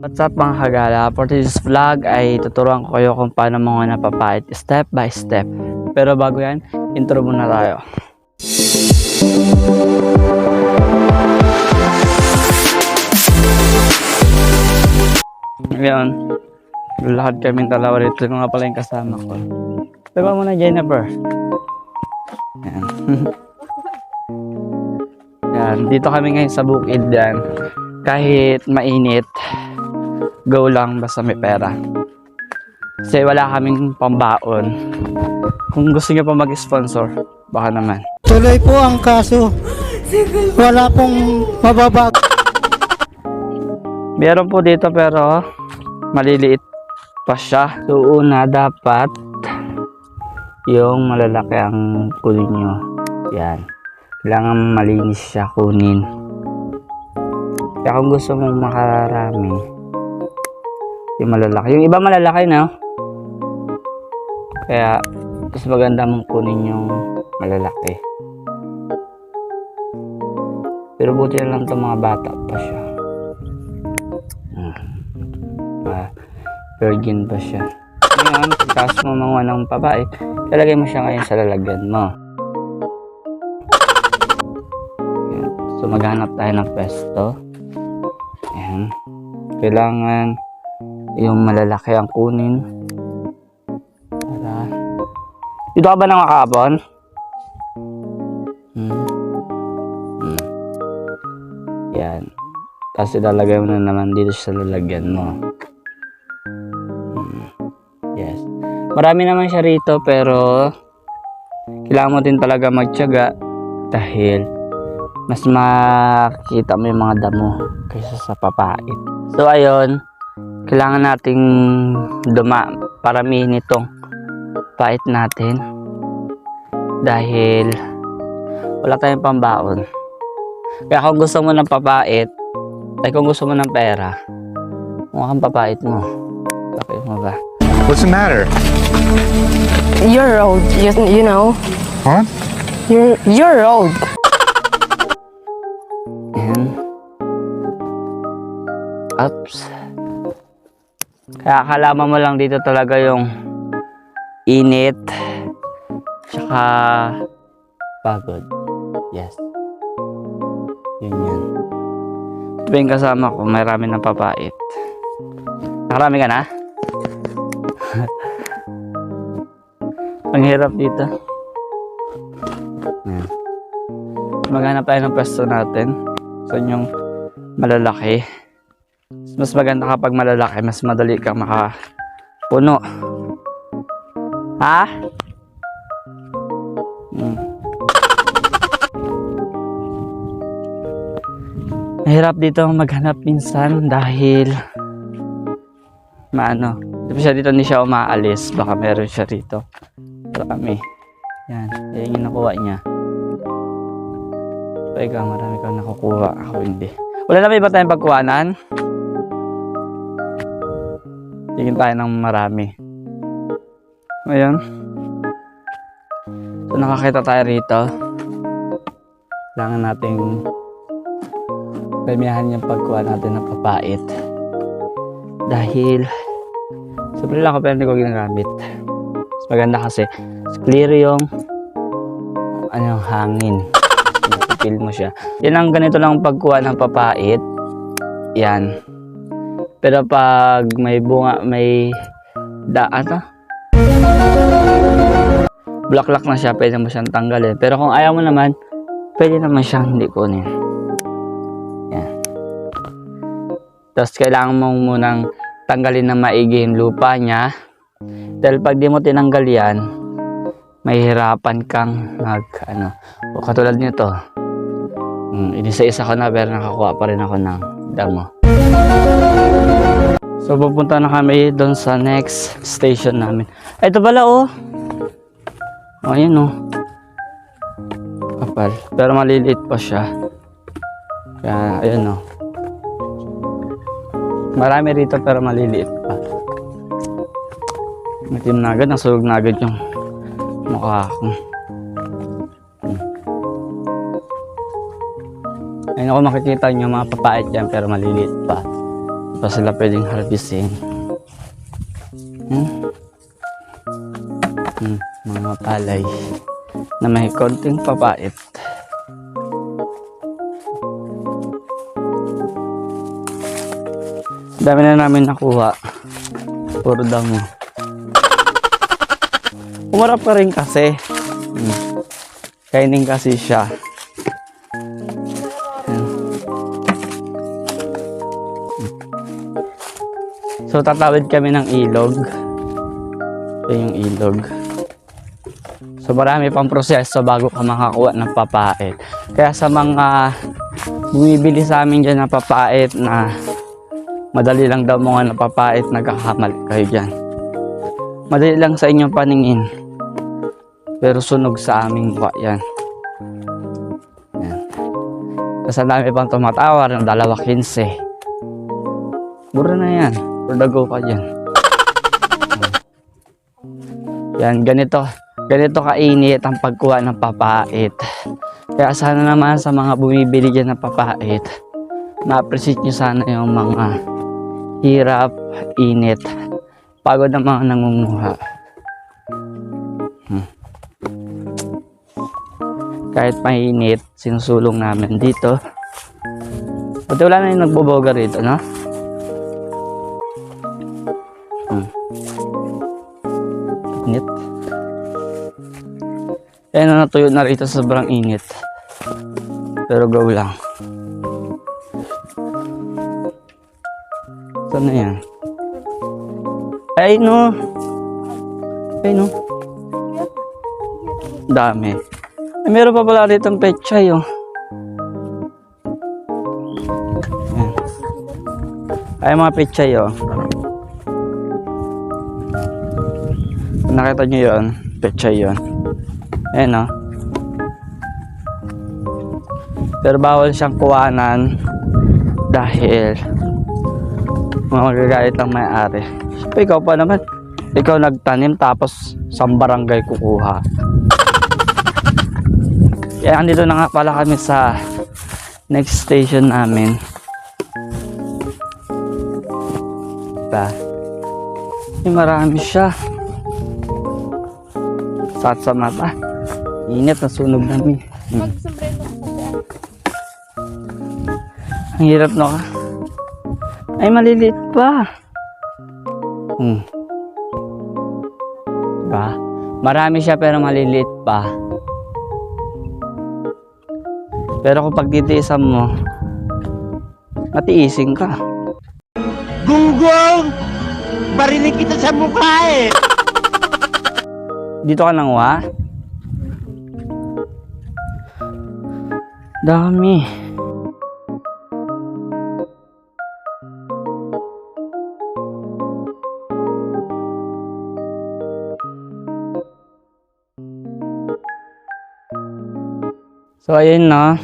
What's up mga kagala? For this vlog ay tuturuan ko kayo kung paano mga napapait step by step. Pero bago yan, intro muna tayo. Ngayon, lakad kami dalawa rito. Ito nga pala yung kasama ko. Diba muna Jennifer? Yan. Yan. Dito kami ngayon sa bukid yan. Kahit mainit, go lang basta may pera. Kasi wala kaming pambaon. Kung gusto niyo pa mag-sponsor, baka naman. Tuloy po ang kaso. Wala pong mababag. Meron po dito pero maliliit pa siya. So una dapat yung malalaki ang kunin nyo. Yan. Kailangan malinis siya kunin. Kaya kung gusto mong makarami, yung malalaki. Yung iba malalaki na. Kaya mas maganda mong kunin yung malalaki. Pero buti na lang itong mga bata pa siya. Virgin pa siya. Ngayon, pagkas mo mga ng babae, ilagay mo siya ngayon sa lalagyan mo. Ayan. So maghanap tayo ng pwesto. Ayan. Kailangan yung malalaki ang kunin. Para. Dito ka ba nakakapon? Yan. Tapos ilalagay mo na naman dito sa lalagyan mo. Yes. Marami naman siya rito pero kailangan mo din talaga magtiyaga dahil mas makita mo yung mga damo kaysa sa papait. So ayun, kailangan nating paramihin itong pait natin dahil wala tayong pambaon. Kaya kung gusto mo ng papait, ay kung gusto mo ng pera, mukhang papait mo. Bakit mo ba? What's the matter? Your road, you know. What? Your road. Ayan. Oops. Kaya akala mo lang dito talaga yung init tsaka pagod. Yes. Yun yan. Ito yung kasama ko, marami ng papait. Nakarami ka na? Ang hirap dito. Ayan. Maghanap tayo ng pwesto natin. So yung malalaki. Mas maganda kapag malalaki, mas madali kang makapuno. Ha? Mahirap dito maghanap minsan dahil di ba siya dito, hindi siya umaalis. Baka meron siya rito. Pero kami. Yan. Yan yung nakuha niya. So, ikaw, marami kang nakukuha. Ako hindi. Wala na ba iba tayong pagkuhanan? Tingin tayo ng marami. Ngayon. So, nakakita tayo rito. Kailangan nating premiahan yung pagkuha natin ng papait. Dahil sobrang lang ako pero hindi ko ginagamit. Mas maganda kasi clear yung hangin. Napipil mo siya. Yan ang ganito lang pagkuha ng papait. Yan. Pero pag may bunga, may bulaklak na siya, pwede mo siyang tanggalin. Pero kung ayaw mo naman, pwede naman siyang hindi kunin. Yan. Tapos kailangan mong munang tanggalin na maigi yung lupa niya. Dahil pag di mo tinanggal yan, mahihirapan kang o katulad nito. Inisa-isa ko na pero nakakuha pa rin ako ng damo. So pupunta na kami doon sa next station namin. Ay, ito pala oh. Oh, yun oh. Kapal. Pero maliliit pa siya. Kaya, ayun oh. Marami rito pero maliliit pa. Matim na agad, nasulog na agad yung mukha ko. Ayun ako makikita nyo mga papait yan pero maliliit pa. pa sila pwedeng harvestin. Mga palay na may konting papait. Dami na namin nakuha. Puro damo. Umarap pa rin kasi. Kainin kasi siya. So tatawid kami ng ilog. Ito yung ilog. So marami pang proseso bago ka makakuha ng papait. Kaya sa mga bumibili sa amin dyan ng papait na madali lang daw mga napapait, nagkakamali kayo dyan. Madali lang sa inyong paningin, pero sunog sa aming mukha yan. Kasi ang dami pang tumatawar ng 2.15. Mura na yan. Purdago ka dyan. Yan, ganito kainit ang pagkuha ng papait. Kaya sana naman sa mga bumibili dyan ng papait, na-appreciate nyo sana yung mga hirap, init, pagod ng mga nangunguha. Kahit mainit, sinusulong namin dito. Pati wala na yung nagboboga rito, no? Init. Kaya na natuyo na rito, sobrang init. Pero go lang. Saan na yan? Ay no. Dami. Ay, meron pa pala rito ang pechay, oh. Ayan. Ay, mga pechay, oh. Nakita nyo yun? Pechay yun. Ayan, oh. Pero bawal siyang kuwanan dahil magagalit ang may-ari. Siyempre, ikaw pa naman. Ikaw nagtanim tapos sa barangay kukuha. Kaya andito na nga pala kami sa next station namin. Marami siya. Sa mata. Init na sunog namin. Ang hirap no ka. Ay, maliliit pa. Diba? Marami siya pero maliliit pa. Pero kung pagtitiisan mo, matiising ka. Gunggong! Barinig kita sa mukha eh! Dito ka nanguha? Dami. So ayun na.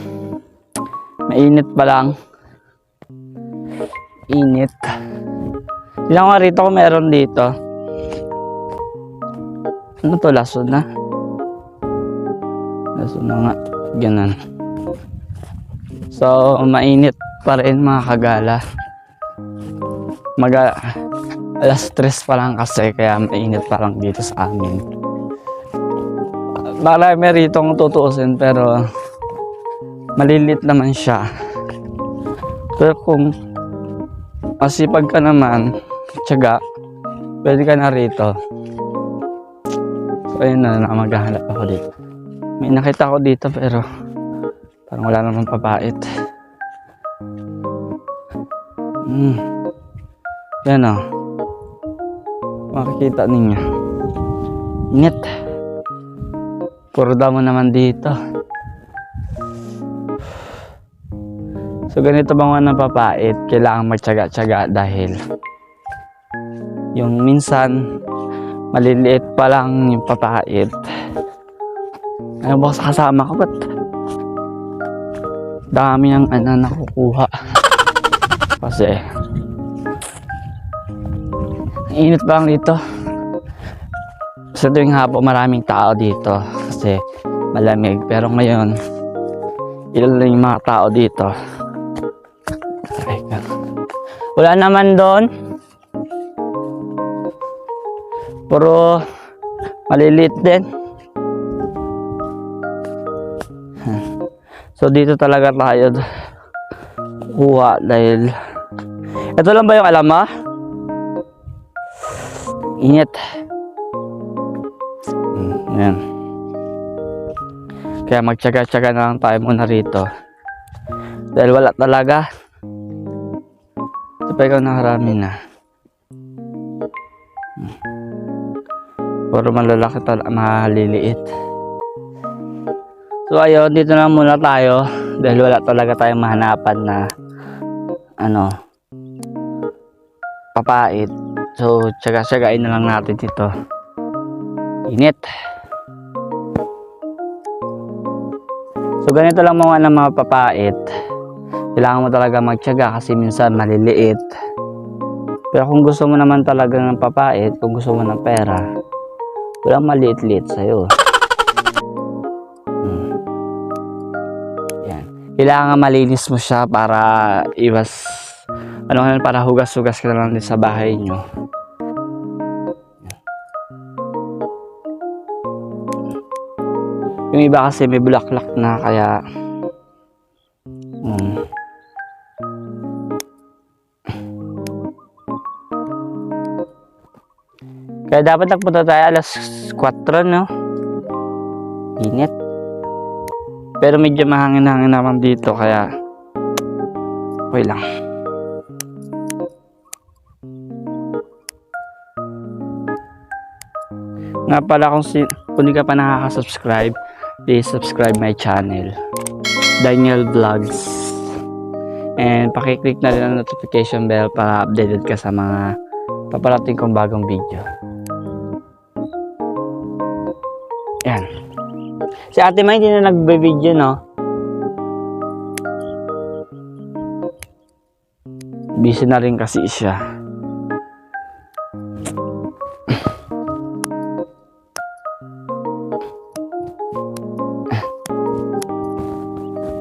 Mainit pa lang. Init. Ilang nga rito kung meron dito. Ano to? Laso na? Laso na nga. Ganun. So mainit pa rin mga kagala. Alas 3 pa lang kasi kaya mainit pa lang dito sa amin. Marami rito kung tutuusin pero malilit naman siya. Pero kung masipag ka naman, tiyaga, pwede ka na rito. So ayun na, maghahanap ako dito. May nakita ko dito pero parang wala naman papait. Yan o. Makikita ninyo. Init. Puro damo naman dito. So ganito bang ng papait, kailangan magtiyaga-tiyaga dahil yung minsan maliliit pa lang yung papait. Ano ba sa kasama ko, ba't dami ang nakukuha kasi ang init pa lang dito. Sa tuwing hapon maraming tao dito kasi malamig, pero ngayon ilan lang yung mga tao dito. Wala naman doon. Puro maliliit din. So dito talaga tayo kuha dahil ito lang ba yung alam mo? Init. Ayan. Kaya magtsaga-tsaga na lang tayo muna rito. Dahil wala talaga. Ito pa ikaw nakarami na. Puro malalaki talaga, maliliit. So ayun, dito na muna tayo. Dahil wala talaga tayong mahanapan na papait. So tsaga-tsagain na lang natin dito. Init. So ganito lang mga papait. Kailangan mo talaga magtiyaga kasi minsan maliliit. Pero kung gusto mo naman talaga ng papait, kung gusto mo ng pera, walang maliit-liit sa'yo. Yan. Kailangan malinis mo siya para iwas, para hugas-hugas ka na lang din sa bahay nyo. Yung iba kasi may bulaklak na kaya kaya dapat nagpunta tayo alas 4, no? Init. Pero medyo mahangin-hangin naman dito kaya okay lang. Nga pala kung hindi ka pa nakaka-subscribe, please subscribe my channel, Daniel Vlogs. And pakiclick na rin ang notification bell para updated ka sa mga paparating kong bagong video. Yan. Si Ate May hindi na nagbe-video, no? Busy na rin kasi siya.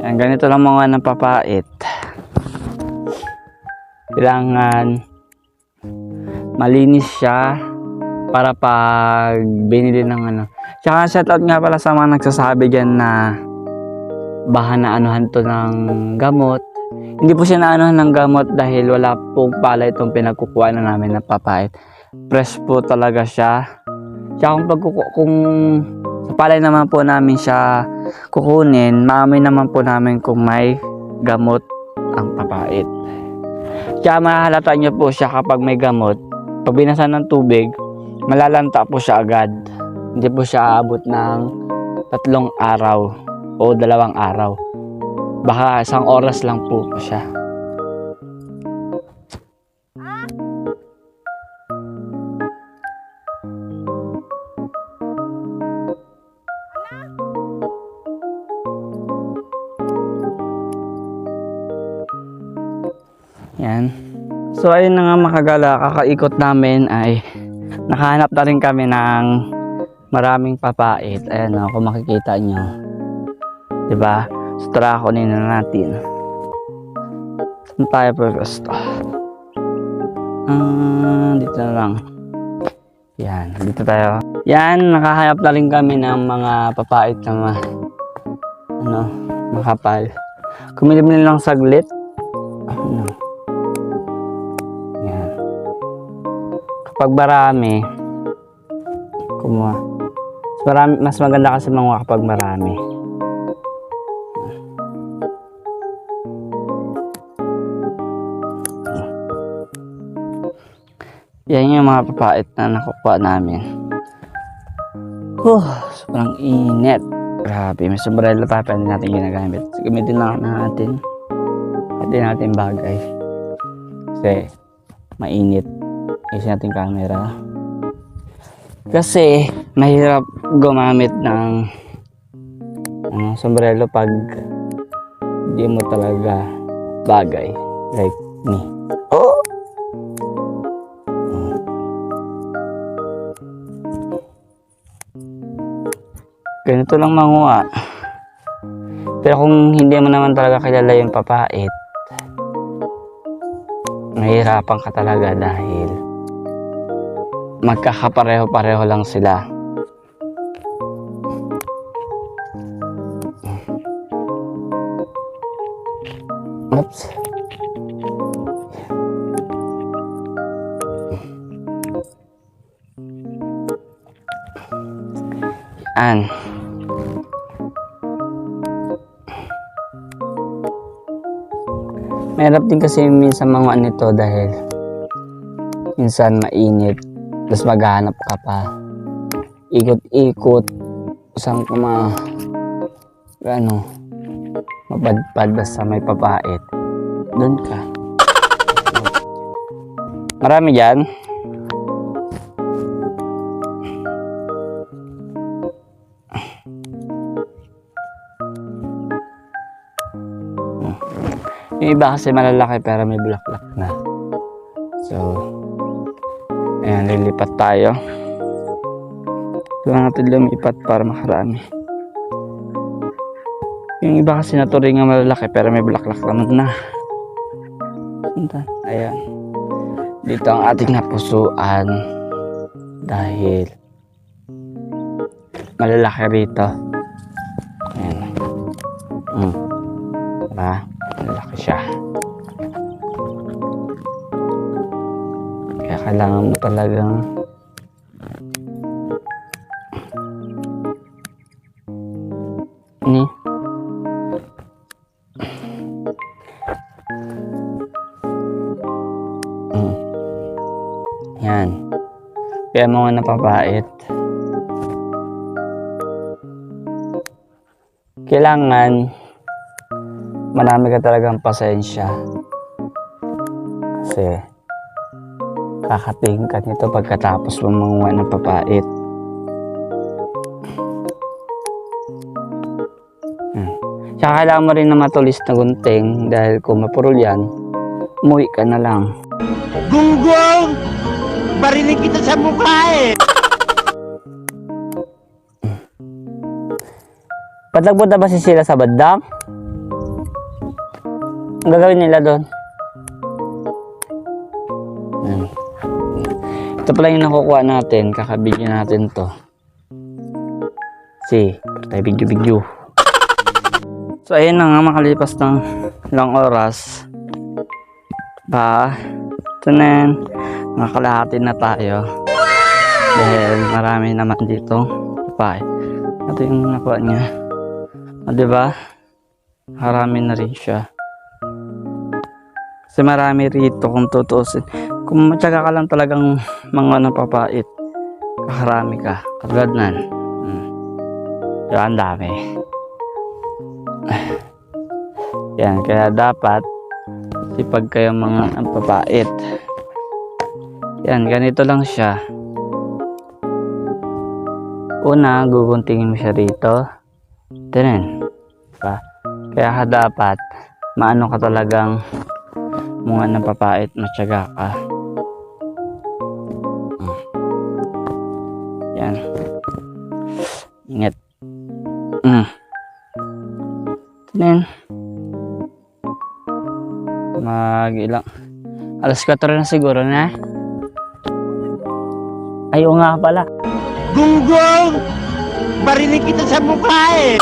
Yan, ganito lang mga napapait. Kailangan malinis siya para pag binili ng Tsaka shoutout nga pala sa mga nagsasabi dyan na baka naanuhan to ng gamot. Hindi po siya naanuhan ng gamot dahil wala pong pala itong pinagkukuha na namin na papait. Fresh po talaga siya. Tsaka kung sa palay naman po namin siya kukunin, maamoy naman po namin kung may gamot ang papait. Tsaka mahalata nyo po siya kapag may gamot. Pag binasa ng tubig, malalanta po siya agad. Hindi po siya aabot ng 3 araw o 2 araw. Baka 1 oras lang po siya. Yan. So ayun na nga makagala, kakaikot namin ay nakahanap na rin kami ng maraming papait. Ayan o, kung makikita nyo. Diba? So tara, kunin na natin. Saan tayo po gusto? Dito na lang. Yan, dito tayo. Yan, nakahanap na rin kami ng mga papait na makapal. Kumilim lang saglit. Yan. Kapag marami, kumuha. Mas maganda kasi mga kapag marami. Yan yung mga papait na nakukuha namin. Sobrang init. Grabe, may sombrero tayo pwede natin ginagamit. Gamitin lang natin. Pwede natin bagay. Kasi mainit. Ayusin natin camera. Kasi mahirap gumamit ng sombrero pag di mo talaga bagay. Like me. Oh! Ganito lang manguha. Pero kung hindi mo naman talaga kilala yung papait, mahirapan ka talaga dahil magkakapareho-pareho lang sila. Oops. Yan. Mahirap din kasi minsan mga nito dahil minsan mainit, tapos maghahanap ka pa. Ikot-ikot, isang mapadpad basta may papait. Doon ka. Marami dyan. Yung iba kasi malalaki pero may bulaklak na. So, ayan, lilipat tayo. Kailangan natin lumipat para makarami. Yung iba kasi naturing nga malalaki pero may bulaklak naman na. Ayan. Dito ang ating napusuan dahil malalaki rito. Ayan. Diba? Malaki siya. Kaya kailangan mo talagang yan. Kaya mga napapait. Kailangan marami ka talagang pasensya. Kasi kakatingin ka nito pagkatapos mo manguha ng papait. Tsaka kailangan mo rin na matulis na gunting dahil kung mapurol yan, umuwi ka na lang. Gunggong! Barinig kita sa mukha eh! Padlagbod na ba si sila sa bandang? Ang gagawin nila doon? Ito pala yung nakukuha natin. Kakabidyo natin to. Tayo video. So ayun na nga, makalipas ng ilang oras. Ito na yan. Nakakalahati na tayo. Dahil marami naman dito. Ito yung nakuha niya. Diba? Marami na rin siya. Kasi marami rito kung tutuusin. Kung matyaga ka lang talagang mga napapait, kakarami ka. Kagad nan. Diba, ang dami. Yan, kaya dapat sipag kayo mga napapait. Yan, ganito lang siya. Una, guguntingin mo siya rito. Diyan. Diba? Kaya dapat maano ka talagang mga napapait, matyaga ka. Yan. Ingat. Then, mag-ilang. Alas 4 na siguro na. Ayaw nga pala. Gunggong! Barinig kita sa mukha eh!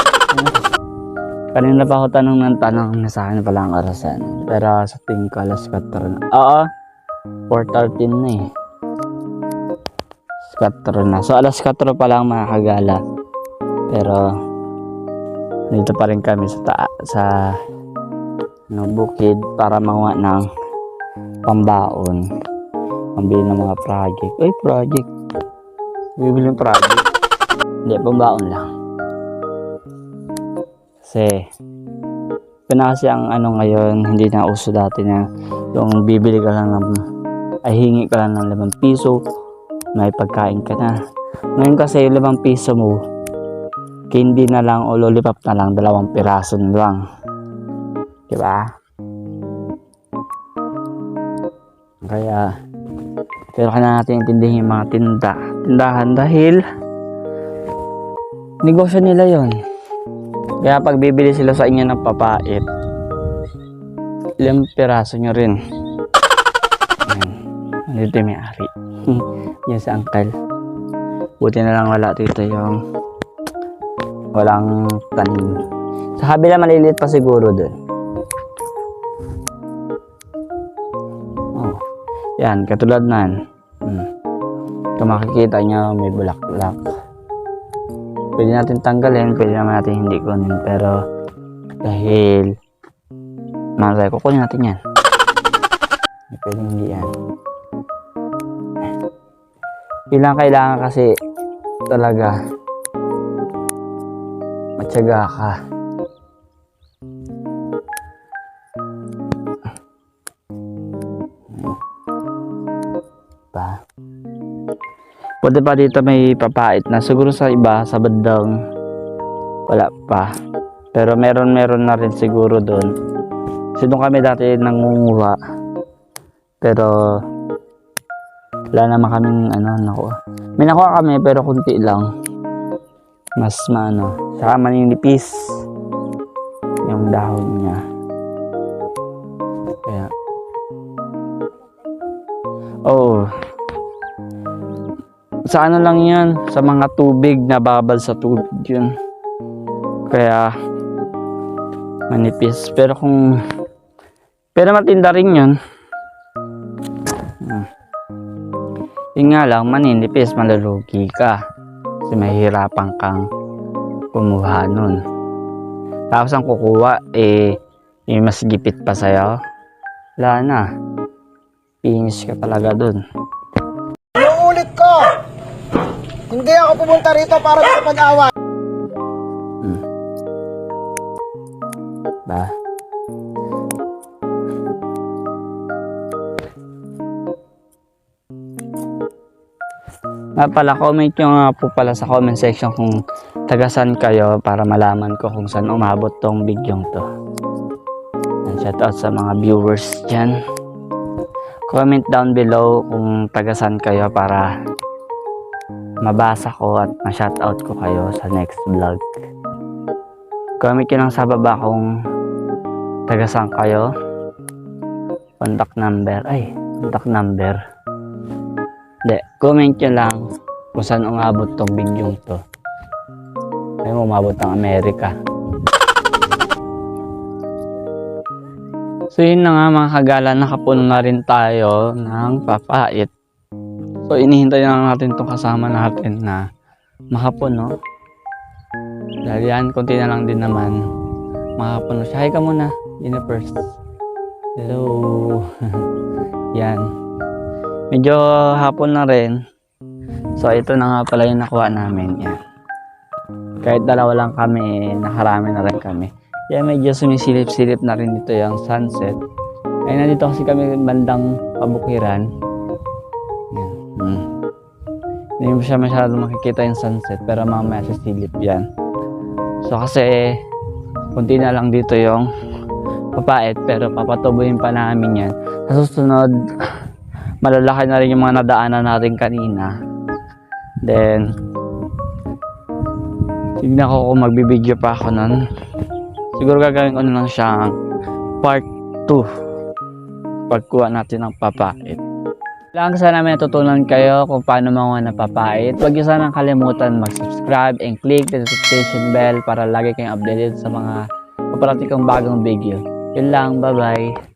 Kanina pa ako tanong na sa akin pala ang orasan. Pero sa tingin ko alas 4 na. Oo. 4:13 na eh. 4 na. So alas 4 pa lang mga kagala. Pero dito pa rin kami sa bukid para manguha ng pambaon. Pambili ng mga project. Project. Bibili ng project. Hindi, pambaon lang. Kasi ito na kasi ang ngayon, hindi na uso dati na yung bibili ka lang hingi ka lang ng 5 piso, may pagkain ka na. Ngayon kasi 5 piso mo, candy na lang o lollipop na lang, 2 piraso na lang. Diba? Kaya pero kailangan natin intindihin yung mga tindahan dahil negosyo nila yon. Kaya pag bibili sila sa inyo ng papait, 5 piraso nyo rin. Ayan. Dito yung may-ari. Yan si uncle. Buti na lang wala dito yung walang tanim. Sa kabila maliliit pa siguro dun. Oh. Yan, katulad nan. Kung makikita nyo, may bulaklak. Pwede natin tanggalin, pwede naman natin hindi kunin. Pero dahil malay, kukunin natin yan. Pwede hindi yan. Kailangan kasi talaga matyaga ka. Pwede pa dito may papait na. Siguro sa iba, sa bandang wala pa. Pero meron na rin siguro doon. Kasi doon kami dati nangunguha. Pero wala naman kaming nakuha. May nakuha kami pero kunti lang. Mas saka maninipis yung dahon niya. Kaya sa lang yan, sa mga tubig, nababad sa tubig yun. Kaya manipis. Pero matinda rin yun. Yun nga lang, maninipis, malulugi ka. Kasi mahihirapan kang kumuha nun. Tapos ang kukuha, yung mas gipit pa sa'yo. Wala na. Finish ka talaga dun. Inuulit ko! Hindi ako pumunta rito para makapag-away. Ba? Nga pala, comment nyo nga po pala sa comment section kung tagasan kayo para malaman ko kung saan umabot tong bidyong to. And shout out sa mga viewers dyan. Comment down below kung tagasan kayo para mabasa ko at ma-shout out ko kayo sa next vlog. Comment nyo lang sa baba kung tagasan kayo. Contact number. Hindi, comment nyo lang kung saan umabot tong bidyong to. Ay, umabot ng Amerika. So yun na nga mga kagala, nakapuno na rin tayo ng papait. So inihintay na natin itong kasama natin na makapuno. Dahil yan, konti na lang din naman makapuno siya. Hi ka muna, Universe. Hello. Yan. Medyo hapon na rin. So ito na nga pala yung nakuha namin. Yan. Kahit dalawa lang kami, nakarami na rin kami. Yan, medyo sumisilip-silip na rin dito yung sunset. Ay, nandito kasi kami bandang pabukiran. Yan. Hindi mo siya masyado makikita yung sunset, pero mamaya sisilip yan. So kasi kunti na lang dito yung papait, pero papatubuhin pa namin yan. Sa susunod, malalaki na rin yung mga nadaanan natin kanina. Then tignan ko kung magbibideo pa ako nun. Siguro gagawin ko na lang siyang part 2 pagkuha natin ng papait. Kailangan sana may natutunan kayo kung paano mga napapait. Huwag niyo sanang kalimutan mag-subscribe and click the notification bell para lagi kayong updated sa mga paparating kong bagong video. Yun lang, bye bye.